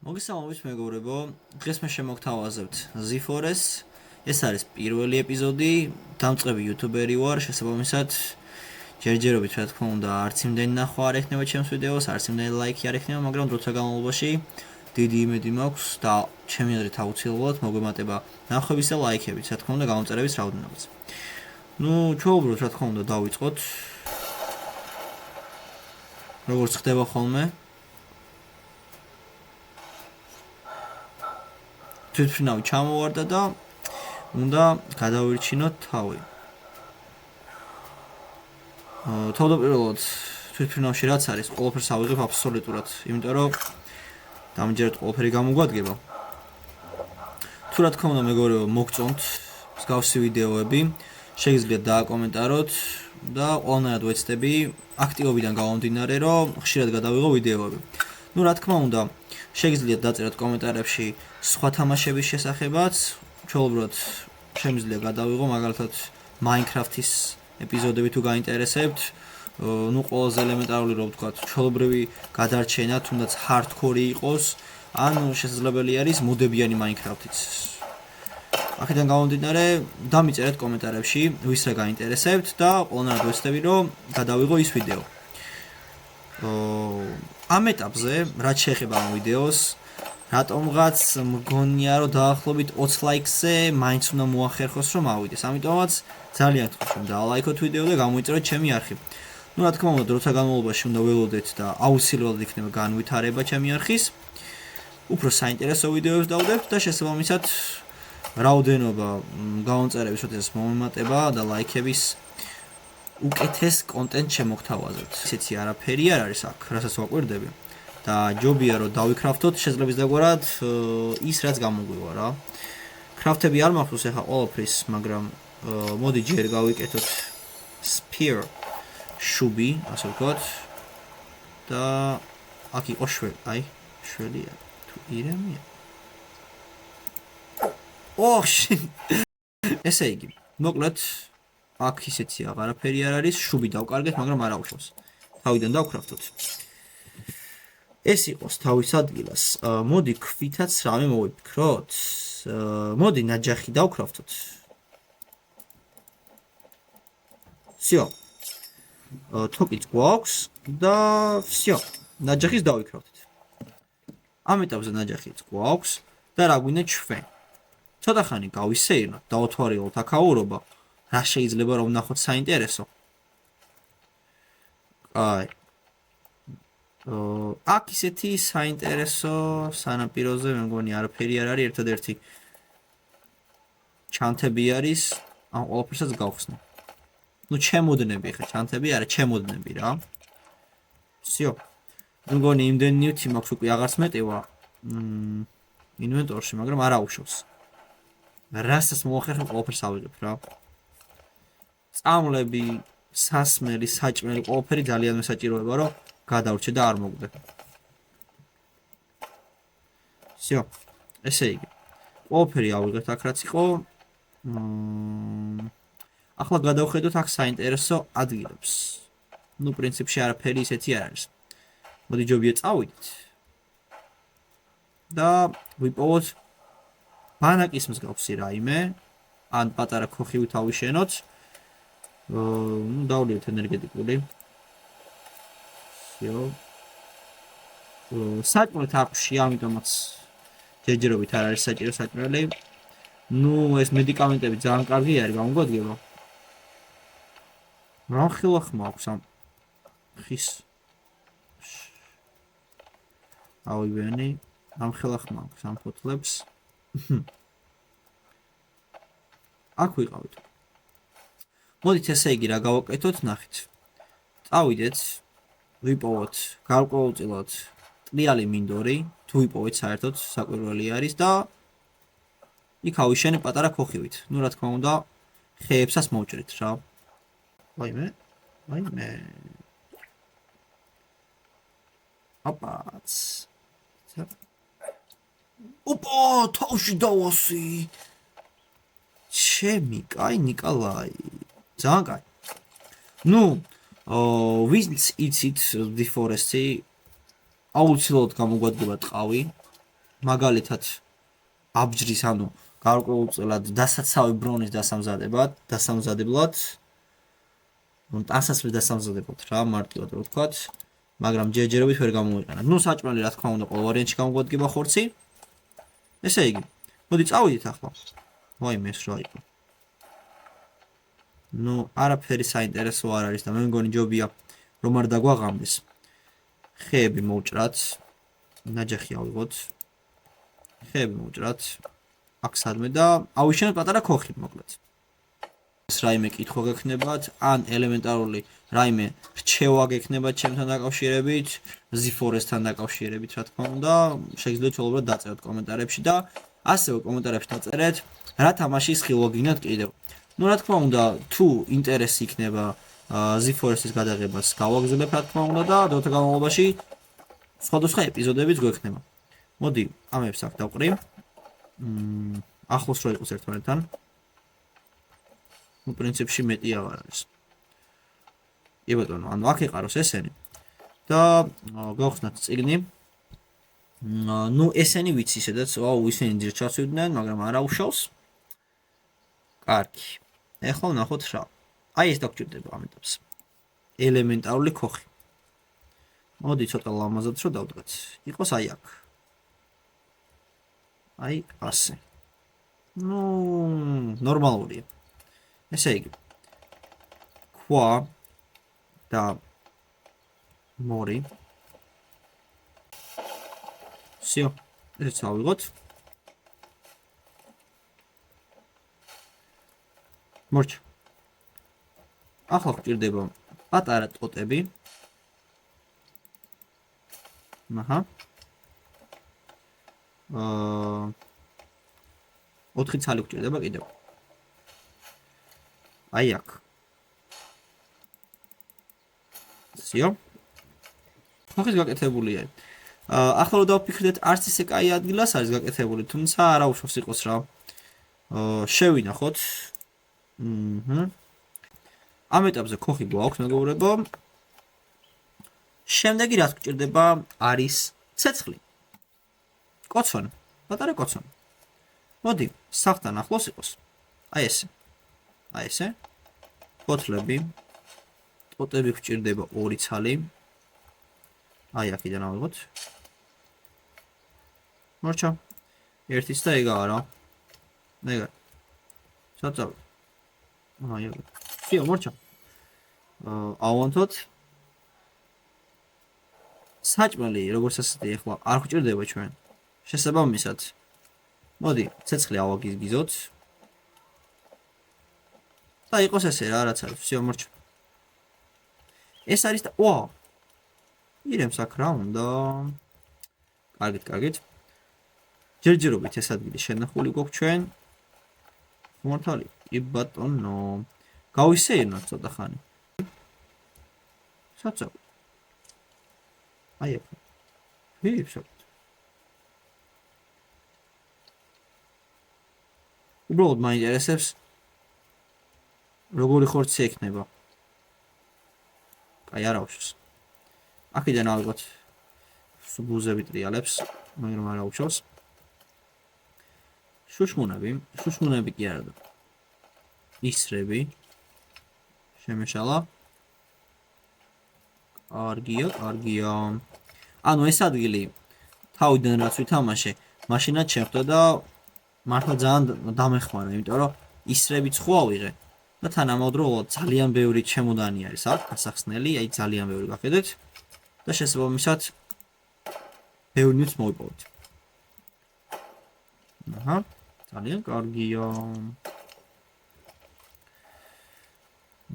მოგესალმებით მეგობრებო, დღეს მე შემოგთავაზებთ Z4-ს. ეს არის პირველი ეპიზოდი, დამწყები იუთუბერი ვარ, შესაბამისად ჯერჯერობით რა თქმა უნდა, არც იმდენი ნახვა არ ექნება ჩემს ვიდეოს, არც იმდენი ლაიქი არ ექნება, მაგრამ დროთა განმავლობაში დიდი იმედი მაქვს და ჩემი აზრით აუცილებლად მოგვემატება ნახვების და ლაიქების, რა თქმა უნდა, გამომწერების რაოდენობაც. ჩვეუბრალოდ რა თქმა უნდა დავიწყოთ. როგორც ხდება ხოლმე, თვითმფრინავი ჩამოვარდა და უნდა გადავირჩინოთ თავი. თავდაპირველად თვითმფრინავში რაც არის, ყველაფერს ავიღებ აბსოლუტურად, იმიტომ რომ დამჯერად ყველაფერი გამოგვადგება. თუ რა თქმა უნდა მეგობრებო, მოგწონთ მსგავსი ვიდეოები, შეგიძლიათ დააკომენტაროთ და ყველანაირად ვეცდები აქტივობიდან გამომდინარე, რომ ხშირად გადავიღო ვიდეოები. რა თქმა უნდა, შეგიძლიათ დაწეროთ კომენტარებში სხვა თამაშების შესახებაც, ჩვეუბრალოდ შემიძლია გადავიღო მაგალითად Minecraft-ის ეპიზოდები თუ გაინტერესებთ, ყველაზე ელემენტარული რომ ვთქვათ, ჩვეულებრივი გადარჩენა, თუნდაც hardcore იყოს, ან შესაძლებელი არის მოდებიანი Minecraft-იც. აქედან გამომდინარე, დამიწერეთ კომენტარებში, ვის რა გაინტერესებთ და ყველანაირად ვეცდები, რომ გადავიღო ის ვიდეო. ამ ეტაპზე, რაც შეეხება ამ ვიდეოს, რატომღაც მგონია, რომ დაახლოებით 20 ლაიქზე მაინც უნდა მოახერხოს, რომ ავიდეს. ამიტომაც ძალიან გთხოვთ, რომ დაალაიქოთ ვიდეო და გამოიწეროთ ჩემი არხი. რა თქმა უნდა, დროთა განმავლობაში უნდა ველოდეთ და აუცილებლად იქნება განვითარება ჩემი არხის. უფრო საინტერესო ვიდეოებს დავდებთ და შესაბამისად რაოდენობა გამომწერების შესაძლებლად მომემატება და ლაიქების უკეთეს კონტენტ შემოგთავაზებთ. ისეთი არაფერი არ არის აქ, რასაც ვაკვირდები. და ჯობია რომ დავიქრაფტოთ შესაძლებლად ის რაც გამოგვივა რა. ქრაფტები არ მახსოვს ახლა ყველაფრის, მაგრამ მოდი ჯერ გავიკეთოთ spear შუბი, ასე ვთქვათ. და აქ იყო შველია თუ ირემია. ესე იგი, მოკლედ აქ ისეთი აღარაფერი არ არის, შუბი დავკარგეთ, მაგრამ არ აუშავს. თავიდან დავქრაფტოთ. ეს იყოს თავის ადგილას. მოდი ქვითაც რამე მოვიფიქროთ. მოდი ნაჯახი დავქრაფტოთ. всё. თოკიც გვაქვს და всё. ნაჯახის დავიქრაფტეთ. ამ ეტაპზე ნაჯახიც გვაქვს და რა გვინდა ჩვენ. ცოტა ხანი გავისეირნოთ, დავთვალიეროთ აქაურობა, რა შეიძლება რომ ვნახოთ საინტერესო. აი აქ ისეთი საინტერესო სანაპიროზე მე მგონი არაფერი არ არის, ერთადერთი ჩანთები არის, ამ ყველაფერსაც გავხსნა. ჩემოდნები ხა, ჩანთები არა, ჩემოდნები რა. всё. მე მგონი იმდენ ნივთი მაქვს უკვე აღარც მეტევა ინვენტორში, მაგრამ არ აუშავს. რასაც მოახერხებ ყველაფერს ავიღებ რა. წამლები, სასმელი, საჭმელი, ყველაფერი ძალიან მოსაჭიროება, რომ გადავრჩე და არ მოგდე. всё. ესე იგი. ყველაფერი ავიღეთ აქ რაც იყო. ახლა გადავხედოთ აქ საინტერესო ადგილებს. პრინციპში არაფერი ისეთი არ არის. მოდი ჯობია წავიდეთ. და ვიპოვოთ ბანაკის მსგავსი რაიმე, ან პატარა ქოხივით ავიშენოთ. დავლიოთ ენერგეტიკული. საჭმელით აქვს, ამიტომაც ჯერჯერობით არ არის საჭირო საჭმელი. ეს მედიკამენტები ძალიან კარგი არის, გამოგვადგება. რა ხილახმა აქვს ამ ხის. ავივენი, ამ ხილახმა აქვს ამ ფოთლებს. აქ ვიყავით. მოდით ესე იგი რა გავაკეთოთ, ნახეთ. წავიდეთ, ვიპოვოთ გარკვეულწილად ტყიალი მინდორი, თუ ვიპოვეთ საერთოდ საკვირველი არის და იქ ავიშენე პატარა ქოხივით. რა თქმა უნდა, ხეებსაც მოვჭრით რა. ვაიმე. აპაც. თავში დავასი. ჩემი, კაი ნიკოლაი. ძალიან კაი. ვინც იცით Z4-ში აუცილებლად გამოგვადგება ტყავი. მაგალითად აბჯრის ანუ გარკვეულწილად დასაცავი ბრონის დასამზადებლად ტანსაცმლის დასამზადებლად რა მარტივად რო ვთქვათ, მაგრამ ჯერჯერობით ვერ გამოვიყენებთ. ნუ საჭმელი რა თქმა უნდა ყოველ ვარიანტში გამოგვადგება ხორცი. ესე იგი, მოდი წავიდით ახლა. ვაიმე ეს რა იყო? ნუ არაფერი საინტერესო არ არის და მე მგონი ჯობია რომ არ დაგვაღამდეს. ხეები მოვჭრათ. ნაჯახი ავიღოთ. ხეები მოვჭრათ. აქ სადმე და ავიშენოთ პატარა ქოხი მოკლედ. ეს რაიმე კითხვა გექნებათ, ან ელემენტარული რაიმე რჩევა გექნებათ ჩემთან დაკავშირებით, Z4S-თან დაკავშირებით, რა თქმა უნდა, შეგიძლიათ უბრალოდ დაწეროთ კომენტარებში და ასევე კომენტარებში დაწერეთ, რა თამაშის ხილვაგინათ კიდევ. ნუ რა თქმა უნდა, თუ ინტერესი იქნება Z4S-ის გადაღებას გავაგზავნებ, რა თქმა უნდა და დროთა განმავლობაში სხვადასხვა ეპიზოდებიც გვექნება. მოდი, ამებს აქ დავყრი. ახლოს რო იყოს ერთმანეთთან. ნუ პრინციპში მეტი აღარ არის. კი ბატონო, ანუ აქ ეყაროს ესენი. და გავხსნათ წიგნი. ნუ ესენი ვიცი, სადაც ისინი ძირ ჩასვიდნენ, მაგრამ არა უშავს. კარგი. ეხლა ვნახოთ რა. აი ეს დაგჭირდება ამ ეტაპს. ელემენტარული ქოხი. მოდი ცოტა ლამაზად რო დავდგათ. იყოს აი აქ. აი ასე. ნუ ნორმალურია. ესე იგი. ქვა და მორი. всё. ეს ავიღოთ. მორჩა. ახლა გვჭირდება პატარა ტოტები. აჰა. 4 ცალი გვჭირდება კიდევ. აი აქ. всё. ხოხის გაკეთებულია. ახლა რომ დავფიქრდეთ, არც ისე კაი ადგილას არის გაკეთებული, თუმცა არა უშავს იყოს რა. შევინახოთ. ამ ეტაპზე ქოხი გვაქვს, მეგობრებო. შემდეგი რაც გვჭირდება არის ცეცხლი. კოცონა, პატარა კოცონა. მოდი, სახთან ახლოს იყოს. აი ესე. აი ესე. ფოთლები. ტოტები გვჭირდება 2 ცალი. აი აქედან ავიღოთ. მორჩა. ერთიც და ეგაა რა. მეგა. საწავ. აი აქ. всё, მორჩა. ავონთოთ. საჭმელი, როგორც ასეთი ახლა არ გვჭირდება ჩვენ. შესაბამისად. მოდი, ცეცხლი ავაგიზგიზოთ. და იყოს ესე რა, რაც არის. всё, მორჩა. ეს არის და ვა. ირემს აქ რა უნდა. კარგით. ჯერჯერობით ეს ადგილი შენახული გვაქვს ჩვენ. ხმართალი. კი ბატონო. გავისეირნოთ ცოტა ხანი. საწავ. აი აქ. ვიფშო. უბრალოდ მაინტერესებს როგორი ხორცი ექნება. აი არა უშავს. აქედან ალბათ სუბუზები ტრიალებს, მაგრამ არა უშავს. შუშმუნები კი არა და ისრები შემეშალა. კარგია. ანუ ეს ადგილი თავიდან რაც ვითამაშე, მაშინაც შეხვდა და მართლა ძალიან დამეხმარა, იმიტომ რომ ისრებიც ხო ავიღე და თანამედროვე ძალიან ბევრი ჩემოდანი არის აქ გასახსნელი, აი ძალიან ბევრი გახედეთ და შესაბამისად ბევრიც მოვიპოვეთ. აჰა, ძალიან კარგია.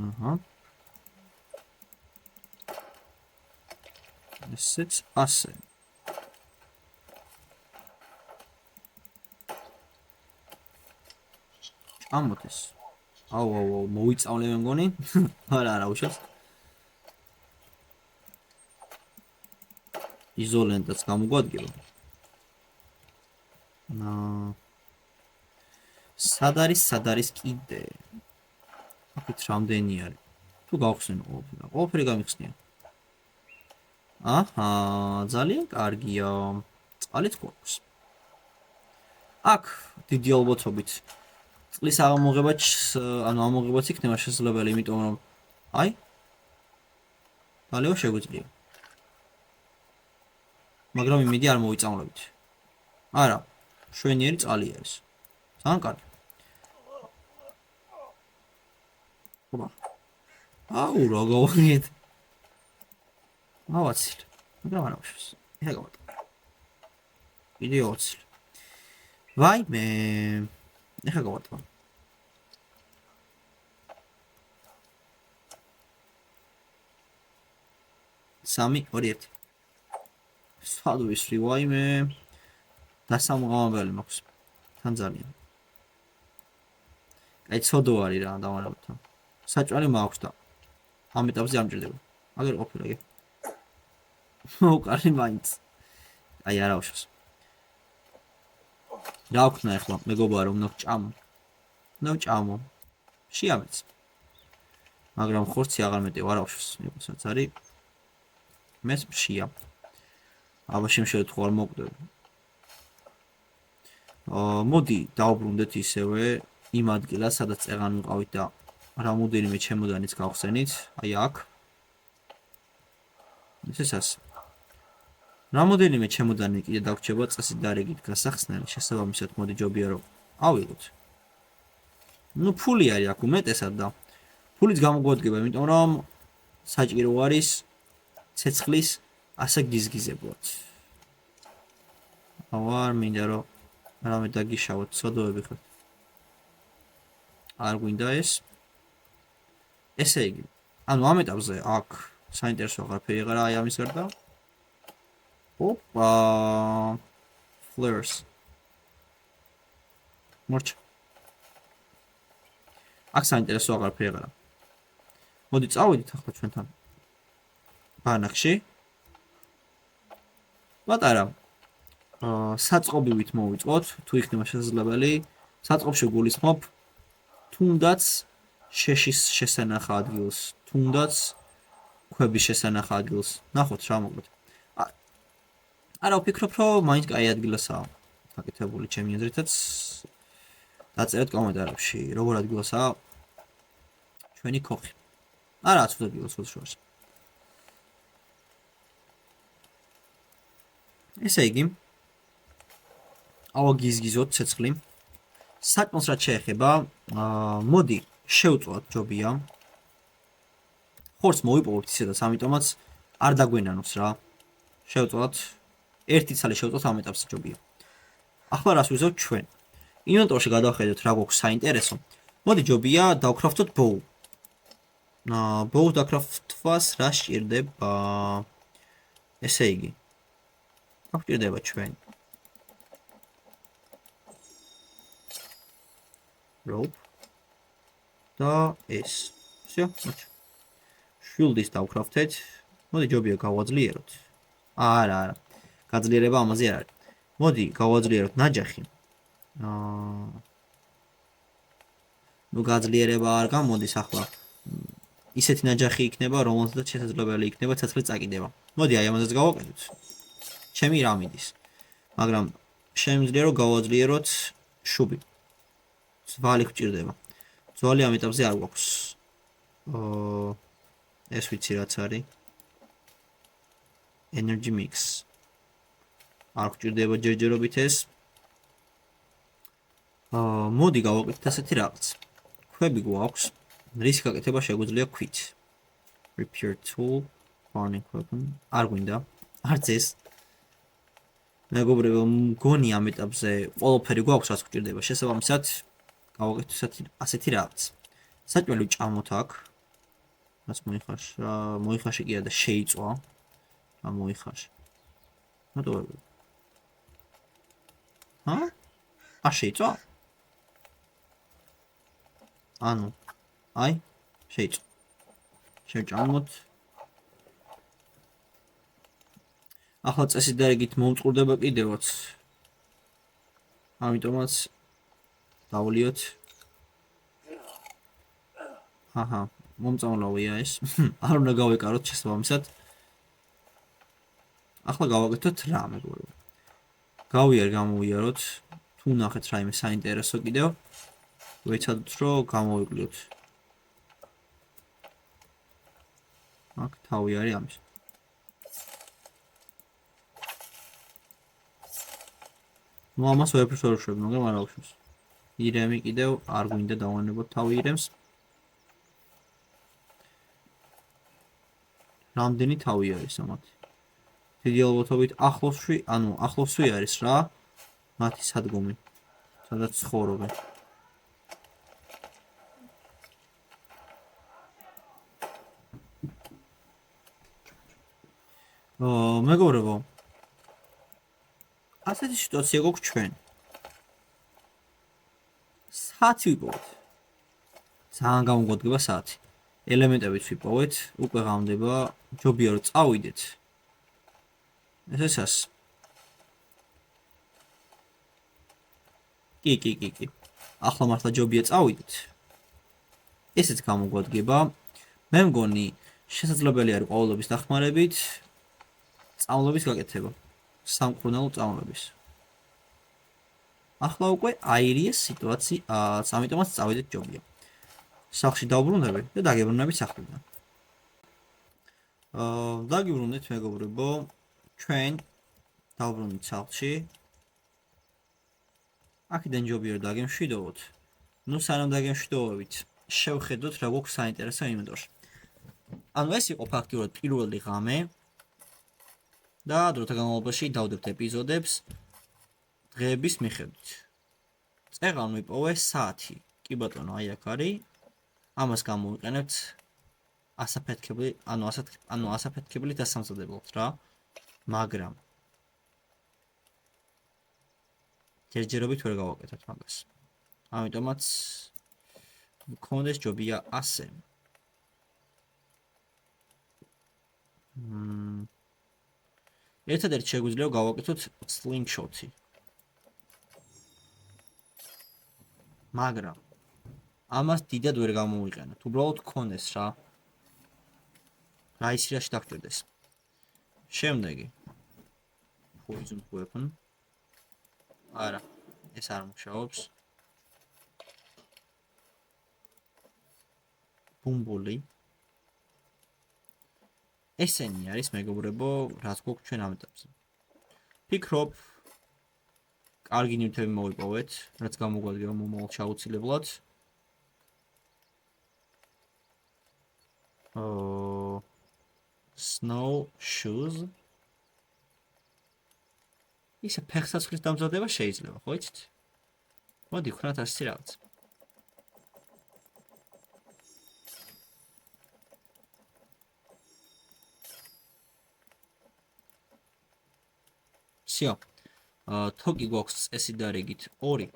აჰა. ესეც ასე. ამოთეს. აუ, მოვიწავლე მე მგონი. არა, უშავს. იზოლენტაც გამოგვადგება. სად არის კიდე? აქეთ რამდენი არის? თუ გავხსენ ყველაფერი გამიხსნია. აჰა, ძალიან კარგია. წყალით გვაქვს. აქ დიდი ალბათობით წყლის ამოღებაც ანუ ამოღებაც იქნება შესაძლებელი, იმიტომ რომ აი დალევა შეგვიძლია. მაგრამ იმედი არ მოვიწამლებით. არა, შვენიერი წყალი არის. ძალიან კარგი. ხობა. აუ, რა გავხდით? ავაცილ. მაგრამ არა უშავს. ეხლა გავატყ. კიდე 20. ვაიმე. ეხლა გავატყ. სამი, 2, 1. სალვის ვაიმე. დასამღამებელი მაქვს. თან ძალიან. აი ცოდო არის რა დავარაუთ. საჭველი მაქვს და ამ ეტაპზე არ მჭირდება. აგერ ყოფილა იგი. მოვყარი მაინც. აი არა უშავს. რა ვქნა ახლა მეგობარო უნდა ჭამო. უნდა ჭამო. შეამეც. მაგრამ ხორცი აღარ მეტევა არა უშავს. იყვასაც არის. მეს შია. აბა შემშევთ ხო არ მოკვდები. მოდი დავბრუნდეთ ისევე იმ ადგილას, სადაც წეღან ვიყავით და რამოდენიმე ჩემოდანიც გავხსენით, აი აქ. ესესაც. რამოდენიმე ჩემოდანი კიდე დაგვრჩება წესით დარეგით გასახსნელი, შესაბამისად მოდი ჯობია რომ ავიღოთ. ნუ ფული არის აქ უმეტესად და ფულიც გამოგვადგება, იმიტომ რომ საჭირო არის ცეცხლის ასე გიზგიზებლად. არ მინდა რომ რამე დაგიშავოთ სოდოები ხო. არ გვინდა ეს. ესე იგი, ანუ ამ ეტაპზე აქ საინტერესო აღარაფერი აღარა აი ამის გარდა. ოპა. Flares. მორჩ. აქ საინტერესო აღარაფერი აღარა. მოდი წავიდით ახლა ჩვენთან. ბანაკში. პატარა საწყობივით მოვიწყოთ, თუ იქნება შესაძლებელი. საწყობში გულისხმობ თუნდაც შეშის შესანახ ადგილს, თუნდაც ქვების შესანახ ადგილს. ნახოთ რა მოკლედ. არა ვფიქრობ, რომ მაინც კაი ადგილასაა გაკეთებული ჩემი აზრითაც. დაწერეთ კომენტარებში, როგორ ადგილასაა ჩვენი ქოხი. არა, ცუდ ადგილას შორს. ესე იგი, ავაგიზგიზოთ ცეცხლი. საკმოს რაც შეეხება, მოდი შევწვათ ჯობია. ხორცს მოვიპოვებთ ისედაც, ამიტომაც არ დაგვენანოს რა. შევწვათ. ერთი ცალი შევწვათ ამ ეტაპზე ჯობია. ახლა რას ვიზავთ ჩვენ? ინვენტორში გადავხედოთ რა გვაქვს საინტერესო. მოდი ჯობია დავკრაფტოთ bow. bow დაკრაფტვას რა სჭირდება? ესე იგი გვჭირდება ჩვენ rope და ეს. всё, მოჩ. შვილდის დავკრაფტეთ. მოდი ჯობია გავაძლიეროთ. არა. გაძლიერება ამაზე არ არის. მოდი გავაძლიეროთ ნაჯახი. ნუ გაძლიერება არ გამოდის ახლა. ისეთი ნაჯახი იქნება, რომელზეც შესაძლებელი იქნება ცეცხლი წაკიდება. მოდი აი ამაზეც გავაკეთოთ. ჩემი რა მიდის. მაგრამ შემიძლია რომ გავაძლიეროთ შუბი. ძვალი გვჭირდება. ძვალი ამ ეტაპზე არ გვაქვს. ეს ვიცი რაც არის. energy mix. არ გვჭირდება ჯერჯერობით ეს. მოდი გავაკეთოთ ასეთი რაღაც. ქვები გვაქვს. რის გაკეთება შეგვიძლია ქვით. repair tool, farming weapon. არ გვინდა. არც ეს. მეგობრებო, მგონი ამ ეტაპზე ყველაფერი გვაქვს, რაც გვჭირდება. შესაბამისად, გავაკეთოთ ასეთი რაღაც. საჭმელი ვჭამოთ აქ. რაც მოიხარშა კი არა და შეიწვა. რა მოიხარშა. მოდოვები. არ შეიწვა? ანუ, აი, შეიწვა. შევჭამოთ. ახლა წესით დარეგით მომწყურდება კიდევაც. ამიტომაც დავლიოთ. აჰა, მომწამლავია ეს. არ უნდა გავეკაროთ შესაბამისად. ახლა გავაკეთოთ რა მეგობრებო. გავიარ გამოვიაროთ. თუ ნახეთ რაიმე საინტერესო კიდევ ვეცადოთ რომ გამოვიკვლიოთ. აქ თავი არის ამის. ნუ ამას ვერაფერს ვერ ვშვებ, მაგრამ არ ავშვებს. ირემი კიდევ არ გვინდა დავანებოთ თავი ირემს. რამდენი თავი არის ამათი? დიდი ალბათობით ახლოსვი, ანუ ახლოსვი არის რა. მათი სადგომი, სადაც ცხოვრობენ. მეგობრებო, ასეთი სიტუაცია გვაქვს ჩვენ. საათი ვიპოვეთ. ძალიან გამოგვადგება საათი. ელემენტებიც ვიპოვეთ, უკვე ღამდება, ჯობია რომ წავიდეთ. ესესაც. კი. ახლა მართლა ჯობია წავიდეთ. ესეც გამოგვადგება. მე მგონი შესაძლებელი არის ყოველობის დახმარებით სწავლების გაკეთება. სამკურნალო სწავლების. ახლა უკვე აირიეს სიტუაციაც, ამიტომაც წავიდეთ ჯობია. სახლში დავბრუნდები და დაგებრუნებით სახლიდან. დაგიბრუნდით მეგობრებო, ჩვენ დავბრუნდით სახლში. აქედან ჯობია რომ დაგემშვიდობოთ. ნუ სანამ დაგემშვიდობებით, შევხედოთ რა გვაქვს საინტერესო ინვენტორში. ანუ ეს იყო ფაქტიურად პირველი ღამე და დროთა განმავლობაში დავდებთ ეპიზოდებს დღეების მიხედვით. წეღან ვიპოვე საათი. კი ბატონო, აი აქ არის. ამას გამოვიყენებთ ასაფეთქებელი დასამზადებლად რა. მაგრამ ჯერჯერობით ვერ გავაკეთებთ მაგას. ამიტომაც გქონდეს ჯობია ასე. ერთადერთი შეგვიძლია გავაკეთოთ slingshot-ი. მაგრამ ამას დიდად ვერ გამოვიყენოთ. უბრალოდ გქონდეს რა. რა ისი რაში დაგჭირდეს. შემდეგი. poison weapon. არა, ეს არ მუშაობს. ბუმბული. ესენი არის მეგობრებო, რაც გვაქვს ჩვენ ამ ეტაპზე. ფიქრობ, კარგი ნივთები მოვიპოვეთ, რაც გამოგვადგება მომავალში აუცილებლად. Snow shoes. ისე ფეხსაცმლის დამზადება შეიძლება, ხო იცით? მოდი ვქნათ ასეთი რაღაც. всё. თოკი გვაქვს წესი და რიგით 2.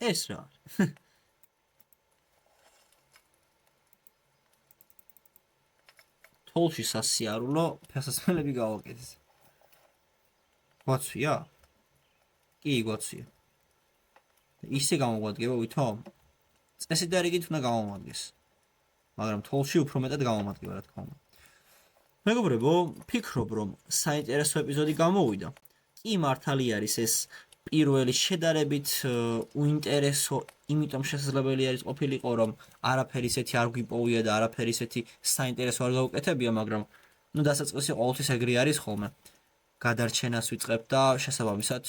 ეს რა არის? თოლში სასიარულო ფეხსაცმელები გავაკეთეთ. გვაცვია? კი, გვაცვია. ისე გამოგვადგება ვითომ? წესი და რიგით უნდა გამომადგეს. მაგრამ თოლში უფრო მეტად გამომადგება რა თქმა უნდა. მეგობრებო, ფიქრობ რომ საინტერესო ეპიზოდი გამოვიდა. კი მართალი არის ეს პირველი შედარებით უინტერესო, იმიტომ შესაძლებელი არის ყოფილიყო რომ არაფერი ისეთი არ გვიპოვია და არაფერი ისეთი საინტერესო არ გავუკეთებია, მაგრამ ნუ დასაწყისი ყოველთვის ეგრე არის ხოლმე. გადარჩენას ვიწყებთ და შესაბამისად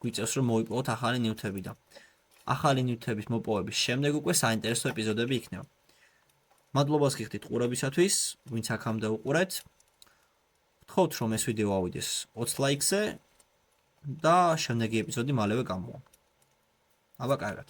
გვიწევს რომ მოვიპოვოთ ახალი ნივთები და ახალი ნივთების მოპოვების შემდეგ უკვე საინტერესო ეპიზოდები იქნება. მადლობას გიხდით ყურებისათვის, ვინც აქამდე უყურეთ. ვთხოვთ რომ ეს ვიდეო ავიდეს 20 ლაიქზე და შემდეგი ეპიზოდი მალევე გამოვა. აბა კარგად.